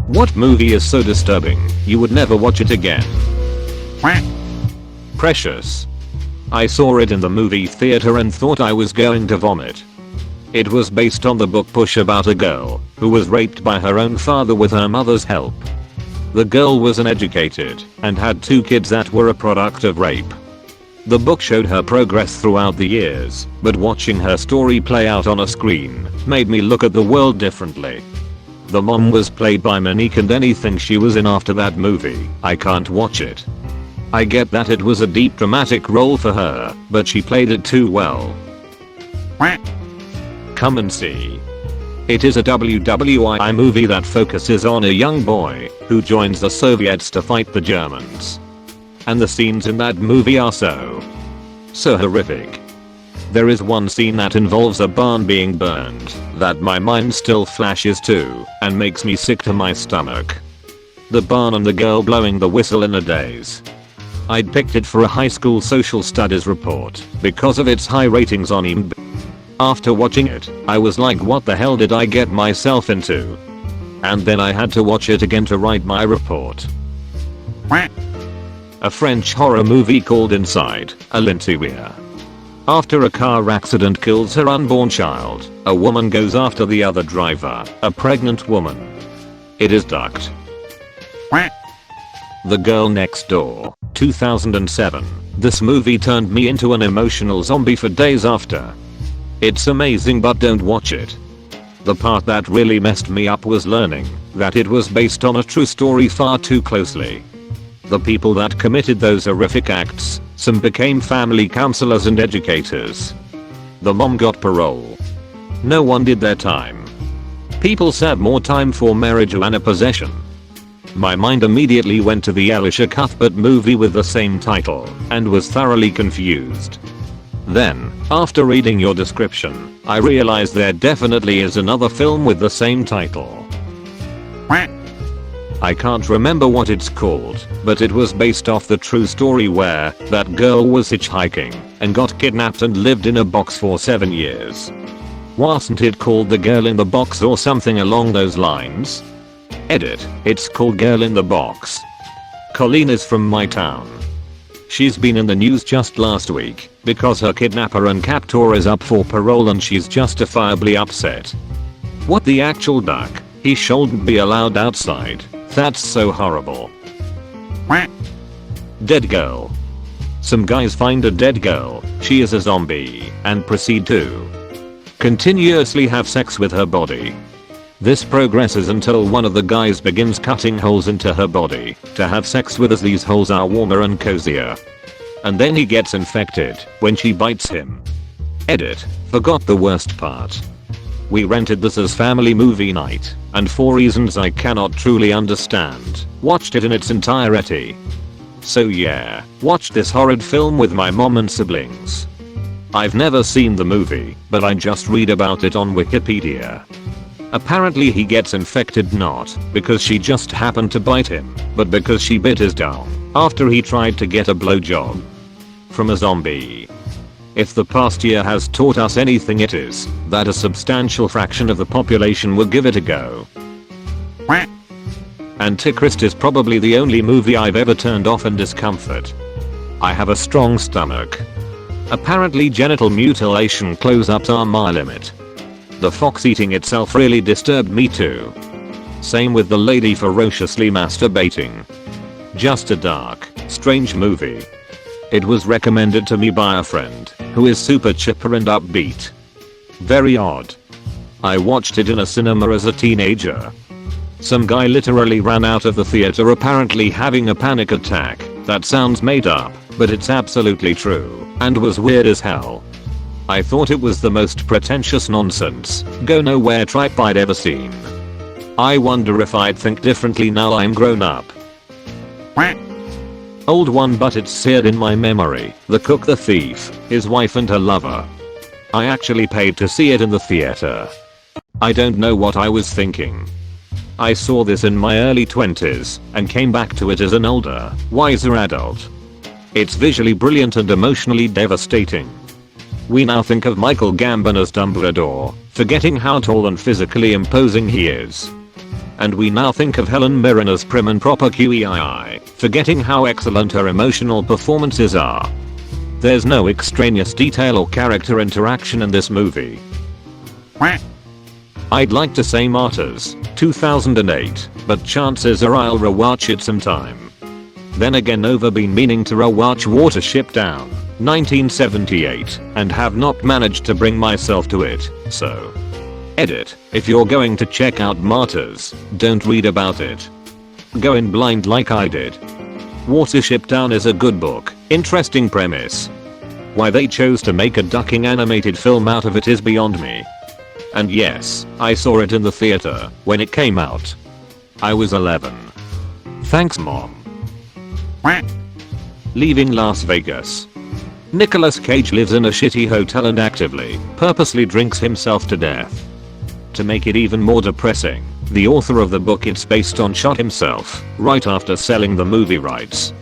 What movie is so disturbing you would never watch it again? Precious. I saw it in the movie theater and thought I was going to vomit. It was based on the book Push about a girl who was raped by her own father with her mother's help. The girl was uneducated and had 2 kids that were a product of rape. The book showed her progress throughout the years, but watching her story play out on a screen made me look at the world differently. The mom was played by Monique, and anything she was in after that movie, I can't watch it. I get that it was a deep dramatic role for her, but she played it too well. Come and See. It is a WWII movie that focuses on a young boy who joins the Soviets to fight the Germans. And the scenes in that movie are so horrific. There is one scene that involves a barn being burned that my mind still flashes to and makes me sick to my stomach. The barn and the girl blowing the whistle in a daze. I'd picked it for a high school social studies report because of its high ratings on IMDb. After watching it, I was like, what the hell did I get myself into? And then I had to watch it again to write my report. A French horror movie called Inside, a Lindsay Weir. After a car accident kills her unborn child, a woman goes after the other driver, a pregnant woman. It is ducked. The Girl Next Door, 2007. This movie turned me into an emotional zombie for days after. It's amazing, but don't watch it. The part that really messed me up was learning that it was based on a true story far too closely. The people that committed those horrific acts, some became family counselors and educators. The mom got parole. No one did their time. People served more time for marijuana possession. My mind immediately went to the Elisha Cuthbert movie with the same title and was thoroughly confused. Then, after reading your description, I realized there definitely is another film with the same title. I can't remember what it's called, but it was based off the true story where that girl was hitchhiking and got kidnapped and lived in a box for 7 years. Wasn't it called The Girl in the Box or something along those lines? Edit, it's called Girl in the Box. Colleen is from my town. She's been in the news just last week because her kidnapper and captor is up for parole and she's justifiably upset. What the actual duck? He shouldn't be allowed outside. That's so horrible. Dead girl. Some guys find a dead girl, she is a zombie, and proceed to continuously have sex with her body. This progresses until one of the guys begins cutting holes into her body to have sex with, as these holes are warmer and cozier. And then he gets infected when she bites him. Edit, forgot the worst part. We rented this as family movie night, and for reasons I cannot truly understand, watched it in its entirety. So yeah, watched this horrid film with my mom and siblings. I've never seen the movie, but I just read about it on Wikipedia. Apparently he gets infected not because she just happened to bite him, but because she bit his dong after he tried to get a blowjob from a zombie. If the past year has taught us anything, it is that a substantial fraction of the population will give it a go. Antichrist is probably the only movie I've ever turned off in discomfort. I have a strong stomach. Apparently genital mutilation close-ups are my limit. The fox eating itself really disturbed me too. Same with the lady ferociously masturbating. Just a dark, strange movie. It was recommended to me by a friend who is super chipper and upbeat. Very odd. I watched it in a cinema as a teenager. Some guy literally ran out of the theater apparently having a panic attack. That sounds made up, but it's absolutely true, and was weird as hell. I thought it was the most pretentious nonsense, go nowhere tripe I'd ever seen. I wonder if I'd think differently now I'm grown up. Old one, but it's seared in my memory. The Cook, the Thief, His Wife and Her Lover. I actually paid to see it in the theater. I don't know what I was thinking. I saw this in my early 20s and came back to it as an older, wiser adult. It's visually brilliant and emotionally devastating. We now think of Michael Gambon as Dumbledore, forgetting how tall and physically imposing he is. and we now think of Helen Mirren as prim and proper QEII, forgetting how excellent her emotional performances are. There's no extraneous detail or character interaction in this movie. I'd like to say Martyrs, 2008, but chances are I'll rewatch it sometime. Then again, I've been meaning to rewatch Watership Down, 1978, and have not managed to bring myself to it, so. Edit, if you're going to check out Martyrs, don't read about it. Go in blind like I did. Watership Down is a good book, interesting premise. Why they chose to make a ducking animated film out of it is beyond me. And yes, I saw it in the theater when it came out. I was 11. Thanks, Mom. Leaving Las Vegas. Nicolas Cage lives in a shitty hotel and actively, purposely drinks himself to death. To make it even more depressing, the author of the book it's based on shot himself right after selling the movie rights.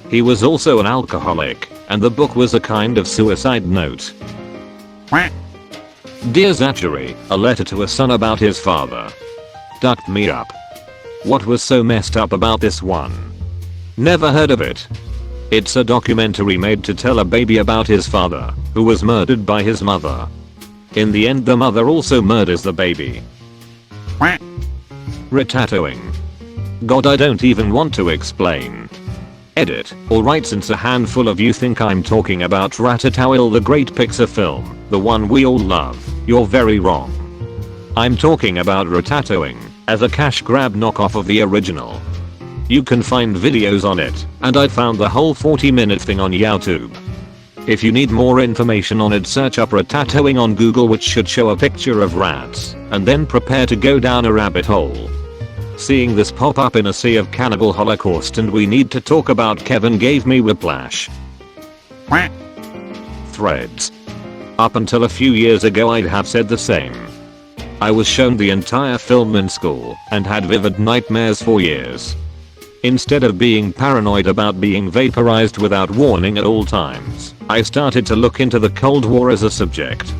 He was also an alcoholic, and the book was a kind of suicide note. Dear Zachary, a letter to a son about his father. Ducked me up. What was so messed up about this one? Never heard of it. It's a documentary made to tell a baby about his father, who was murdered by his mother. In the end, the mother also murders the baby. Retattooing. God, I don't even want to explain. Edit, alright, since a handful of you think I'm talking about Ratatouille, the great Pixar film, the one we all love, you're very wrong. I'm talking about Ratatouille, as a cash grab knockoff of the original. You can find videos on it, and I found the whole 40-minute thing on YouTube. If you need more information on it, search up Ratatouille on Google, which should show a picture of rats, and then prepare to go down a rabbit hole. Seeing this pop up in a sea of Cannibal Holocaust and we need to talk about Kevin gave me whiplash. Threads. Up until a few years ago I'd have said the same. I was shown the entire film in school and had vivid nightmares for years. Instead of being paranoid about being vaporized without warning at all times, I started to look into the Cold War as a subject.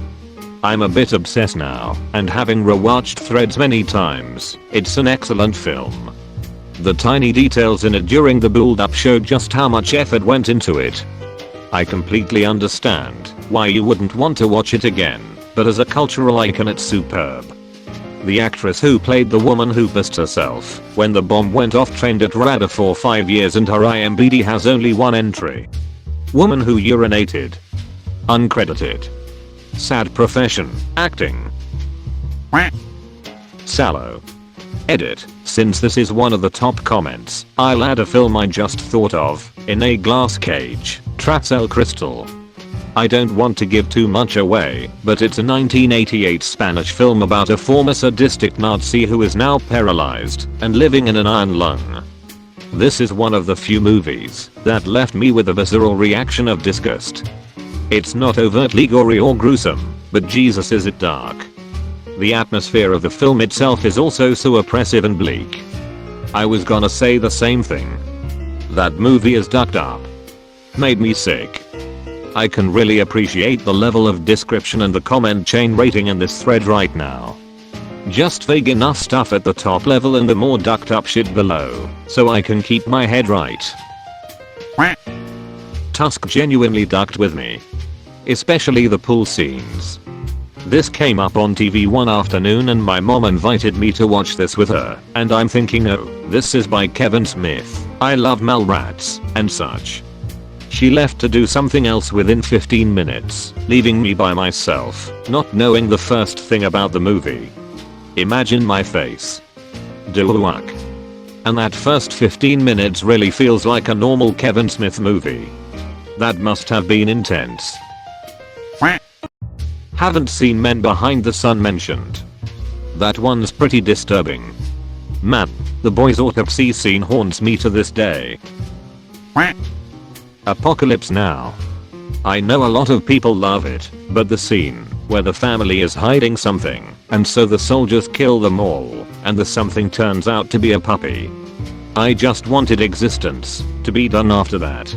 I'm a bit obsessed now, and having rewatched Threads many times, it's an excellent film. The tiny details in it during the build-up show just how much effort went into it. I completely understand why you wouldn't want to watch it again, but as a cultural icon it's superb. The actress who played the woman who pissed herself when the bomb went off trained at RADA for 5 years and her IMDb has only one entry. Woman who urinated. Uncredited. Sad profession, acting. Sallow. Edit, since this is one of the top comments, I'll add a film I just thought of, In a Glass Cage, Tras el Crystal. I don't want to give too much away, but it's a 1988 Spanish film about a former sadistic Nazi who is now paralyzed and living in an iron lung. This is one of the few movies that left me with a visceral reaction of disgust. It's not overtly gory or gruesome, but Jesus is it dark. The atmosphere of the film itself is also so oppressive and bleak. I was gonna say the same thing. That movie is ducked up. Made me sick. I can really appreciate the level of description and the comment chain rating in this thread right now. Just vague enough stuff at the top level and the more ducked up shit below, so I can keep my head right. Tusk genuinely ducked with me. Especially the pool scenes. This came up on TV one afternoon and my mom invited me to watch this with her, and I'm thinking, oh, this is by Kevin Smith, I love Mallrats, and such. She left to do something else within 15 minutes, leaving me by myself, not knowing the first thing about the movie. Imagine my face. Duwak. And that first 15 minutes really feels like a normal Kevin Smith movie. That must have been intense. Haven't seen Men Behind the Sun mentioned. That one's pretty disturbing. Man, the boy's autopsy scene haunts me to this day. Apocalypse Now. I know a lot of people love it, but the scene where the family is hiding something, and so the soldiers kill them all, and the something turns out to be a puppy. I just wanted existence to be done after that.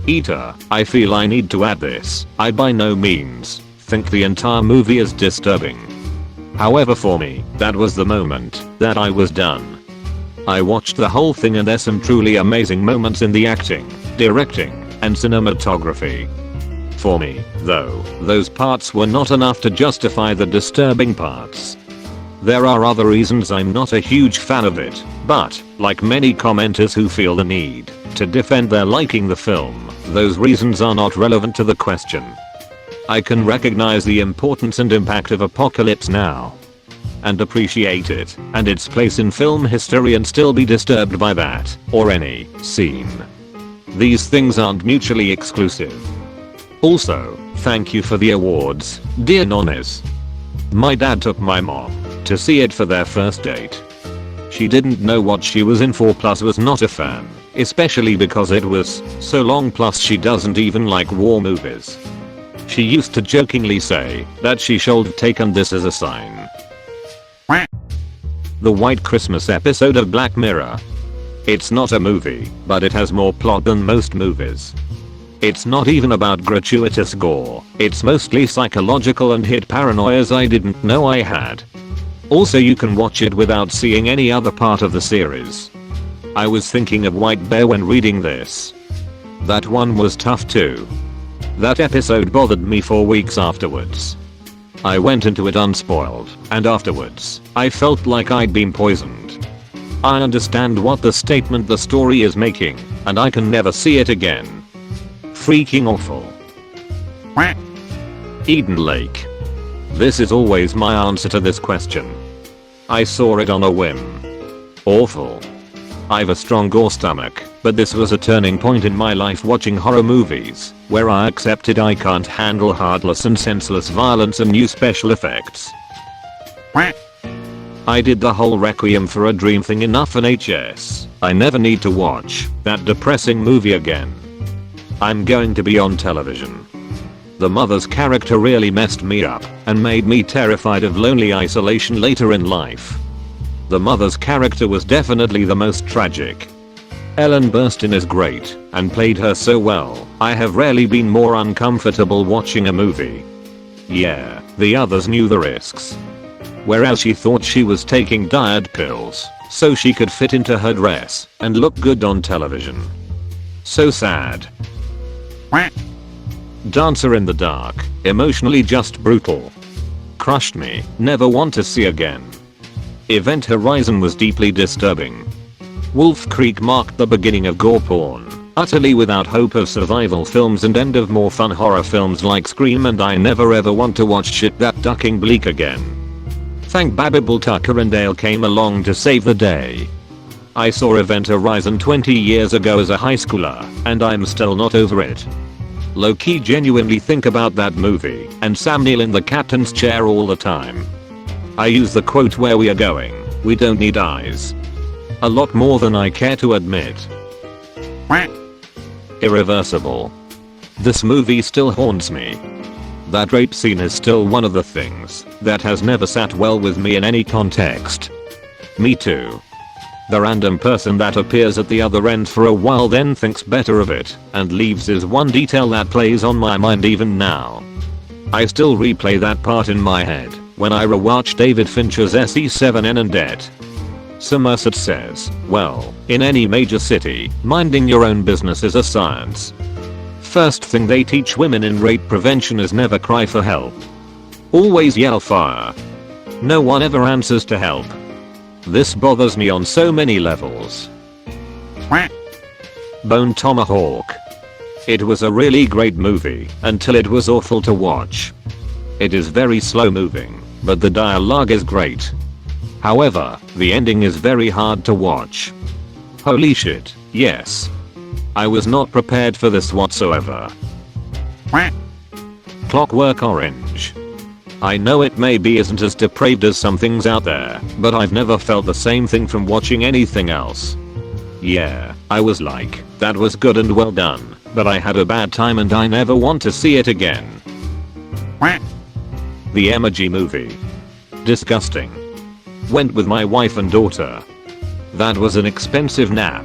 Eater, I feel I need to add this. I by no means think the entire movie is disturbing. However, for me, that was the moment that I was done. I watched the whole thing and there's some truly amazing moments in the acting, directing, and cinematography. For me, though, those parts were not enough to justify the disturbing parts. There are other reasons I'm not a huge fan of it, but, like many commenters who feel the need to defend their liking the film, those reasons are not relevant to the question. I can recognize the importance and impact of Apocalypse Now and appreciate it and its place in film history and still be disturbed by that or any scene. These things aren't mutually exclusive. Also, thank you for the awards, dear Nonnies. My dad took my mom to see it for their first date. She didn't know what she was in for, plus was not a fan, especially because it was so long, plus she doesn't even like war movies. She used to jokingly say that she should have taken this as a sign. The White Christmas episode of Black Mirror. It's not a movie, but it has more plot than most movies. It's not even about gratuitous gore, it's mostly psychological and hid paranoias I didn't know I had. Also, you can watch it without seeing any other part of the series. I was thinking of White Bear when reading this. That one was tough too. That episode bothered me for weeks afterwards. I went into it unspoiled, and afterwards, I felt like I'd been poisoned. I understand what the statement the story is making, and I can never see it again. Freaking awful. Eden Lake. This is always my answer to this question. I saw it on a whim. Awful. I've a strong gore stomach, but this was a turning point in my life watching horror movies, where I accepted I can't handle heartless and senseless violence and new special effects. I did the whole Requiem for a Dream thing enough in HS. I never need to watch that depressing movie again. I'm going to be on television. The mother's character really messed me up and made me terrified of lonely isolation later in life. The mother's character was definitely the most tragic. Ellen Burstyn is great and played her so well. I have rarely been more uncomfortable watching a movie. Yeah, the others knew the risks. Whereas she thought she was taking diet pills so she could fit into her dress and look good on television. So sad. Dancer in the Dark, emotionally just brutal. Crushed me, never want to see again. Event Horizon was deeply disturbing. Wolf Creek marked the beginning of gore porn, utterly without hope of survival films and end of more fun horror films like Scream, and I never ever want to watch shit that ducking bleak again. Thank Babibel Tucker and Dale came along to save the day. I saw Event Horizon 20 years ago as a high schooler, and I'm still not over it. Low-key genuinely think about that movie and Sam Neill in the captain's chair all the time. I use the quote "where we are going, we don't need eyes" a lot more than I care to admit. Irreversible. This movie still haunts me. That rape scene is still one of the things that has never sat well with me in any context. Me too. The random person that appears at the other end for a while then thinks better of it and leaves is one detail that plays on my mind even now. I still replay that part in my head when I rewatch David Fincher's SE7N and Debt. Somerset says, well, in any major city, minding your own business is a science. First thing they teach women in rape prevention is never cry for help. Always yell fire. No one ever answers to help. This bothers me on so many levels. Bone Tomahawk. It was a really great movie until it was awful to watch. It is very slow moving, but the dialogue is great. However, the ending is very hard to watch. Holy shit, yes. I was not prepared for this whatsoever. Clockwork Orange. I know it maybe isn't as depraved as some things out there, but I've never felt the same thing from watching anything else. Yeah, I was like, that was good and well done, but I had a bad time and I never want to see it again. The Emoji Movie. Disgusting. Went with my wife and daughter. That was an expensive nap.